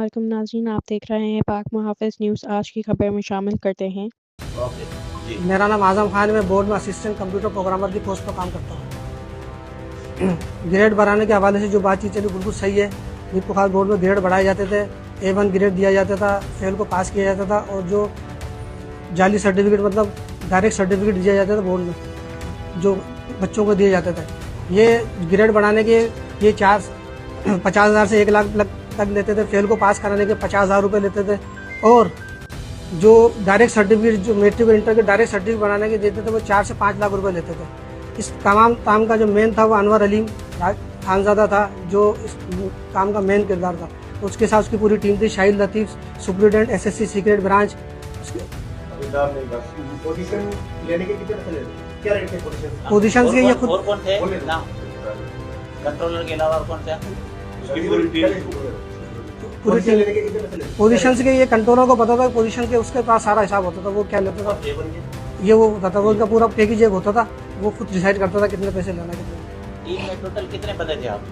अस्सलामुअलैकुम नाज़रीन, आप देख रहे हैं पाक मुहाफ़िज़ न्यूज़। आज की खबर में शामिल करते हैं। ओके जी। मेरा नाम आज़म खान है। मैं बोर्ड में असिस्टेंट कंप्यूटर प्रोग्रामर की पोस्ट पर काम करता हूँ। ग्रेड बढ़ाने के हवाले से जो बातचीत चली बिल्कुल सही है। मीर पुखार बोर्ड में ग्रेड बढ़ाए जाते थे, A1 ग्रेड दिया जाता था, फेल को पास किया जाता था और जो जाली सर्टिफिकेट मतलब डायरेक्ट सर्टिफिकेट दिया जाता था बोर्ड में जो बच्चों को दिए जाते थे। ये ग्रेड बढ़ाने के ये 50,000 से 1 लाख तक लेते थे, फेल को पास कराने के 50,000 रुपये लेते थे और जो डायरेक्ट सर्टिफिकेट जो मेट्रिक और इंटर के डायरेक्ट सर्टिफिकेट बनाने के देते थे वो 4 से 5 लाख रुपए लेते थे। इस तमाम काम का जो मेन था वो अनवर अलीम खानजादा था, जो इस काम का मेन किरदार था। तो उसके साथ उसकी पूरी टीम थी। Shahid Latif superintendent SSC secret branch. Position लेने के कितने पैसे लेते? क्या रेट थे पोजीशन के ये खुद और कौन थे ना कंट्रोलर के अलावा और कौन थे? उसकी पूरी टीम पूरी पोजीशन लेने के कितने पैसे लेते? पोजीशन के ये कंट्रोलर को पता था पोजीशन के, उसके पास सारा हिसाब होता था, वो क्या लेता था A1 के ये वो होता था, वो उनका पूरा पैकेज एक होता था, वो खुद डिसाइड करता था कितने पैसे लेना कितने। टीम में टोटल कितने बंदे थे आप?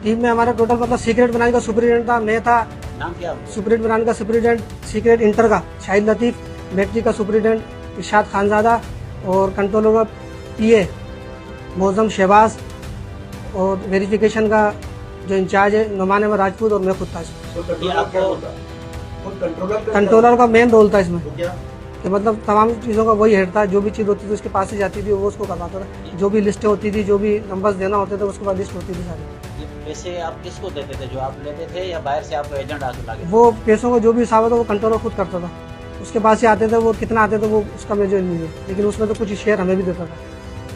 टीम में हमारा टोटल मतलब सीक्रेट ब्रांच का सुप्रिटेंडेंट था, मैं था। नाम क्या? सुप्रीट ब्रांच का सुप्रिटेंडेंट, सीक्रेट इंटर का शाहिद लतीफ़, मैट्रिक का सुप्रिटेंडेंट इरशाद खानजादा और कंट्रोलर का PA मौजम शहबाज और वेरिफिकेशन का जो इंचार्ज है नुमान अहमद राजपूत और मैं खुद था इसमें। तो कंट्रोलर क्या होता? खुद कंट्रोलर का मेन रोल था इसमें तो क्या कि मतलब तमाम चीज़ों का वही हेड था, जो भी चीज़ होती थी उसके पास से जाती थी वो उसको करवाता था। जो भी लिस्टें होती थी, जो भी नंबर्स देना होते थे उसके बाद लिस्ट होती थी सारी। ये पैसे आप किसको देते थे? जो आप लेते थे या बाहर से आपको एजेंट आके लाके? वो पैसों का जो भी हिसाब होता वो कंट्रोलर खुद करता था। उसके पास से आते थे, वो कितना आते थे वो उसका मुझे नहीं है, लेकिन उसमें तो कुछ शेयर हमें भी देता था,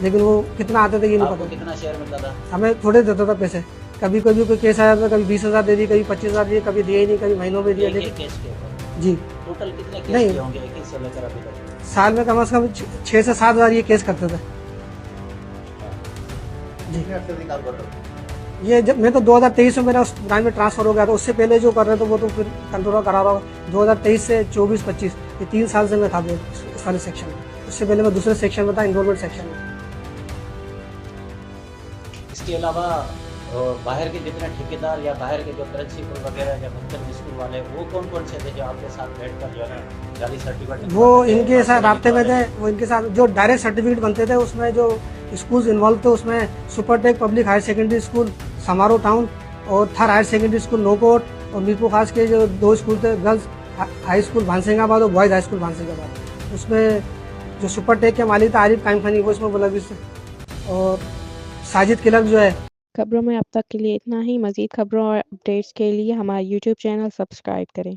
लेकिन वो कितना आते थे ये नहीं आपको पता। कितना शेयर मिलता था? हमें थोड़े देता था पैसे। कभी कभी कोई केस आया था, कभी 20,000 दे दी, कभी 25,000 दिए, कभी दिए ही नहीं, कभी महीनों में दिए। एक लेकिन केस के ऊपर जी टोटल कितने केस नहीं। किए होंगे एक से लेकर अभी तक? साल में कम से कम 6 से 7 हज़ार ये केस करते थे जी। कितने अर्से से काम कर रहे हो? ये जब मैं तो 2023 में मेरा उस ब्रांच में ट्रांसफर हो गया था, उससे पहले जो कर रहे थे वो तो फिर कंट्रोलर करा रहा हूँ। 2023 से 24-25 ये 3 साल से मैं था इस वाले सेक्शन में। उससे पहले मैं दूसरे सेक्शन में था, इन्वॉल्वमेंट सेक्शन में। इसके अलावा बाहर के जितने ठेकेदार या बाहर के जो प्रिंसिपल वगैरह या मुख्तलिफ स्कूल वाले वो कौन से थे जो आपके साथ बैठकर जो है ना जाली सर्टिफिकेट? वो इनके साथ राब्ते में थे। वो इनके साथ जो डायरेक्ट सर्टिफिकेट बनते थे उसमें जो स्कूल्स इन्वॉल्व थे उसमें Supertech public higher secondary school समारोह टाउन और थर हायर सेकेंडरी स्कूल नोकोट और मीरपुर खास के जो 2 स्कूल थे, गर्ल्स हाई स्कूल भानसिंगाबाद और बॉयज़ हाई स्कूल भानसिंगाबाद। उसमें जो सुपरटेक के मालिक थे आरिफ कायम खानी वो इसमें मुलविस थे और साजिद किलक जो है। खबरों में अब तक के लिए इतना ही। मज़ीद खबरों और अपडेट्स के लिए हमारा YouTube चैनल सब्सक्राइब करें।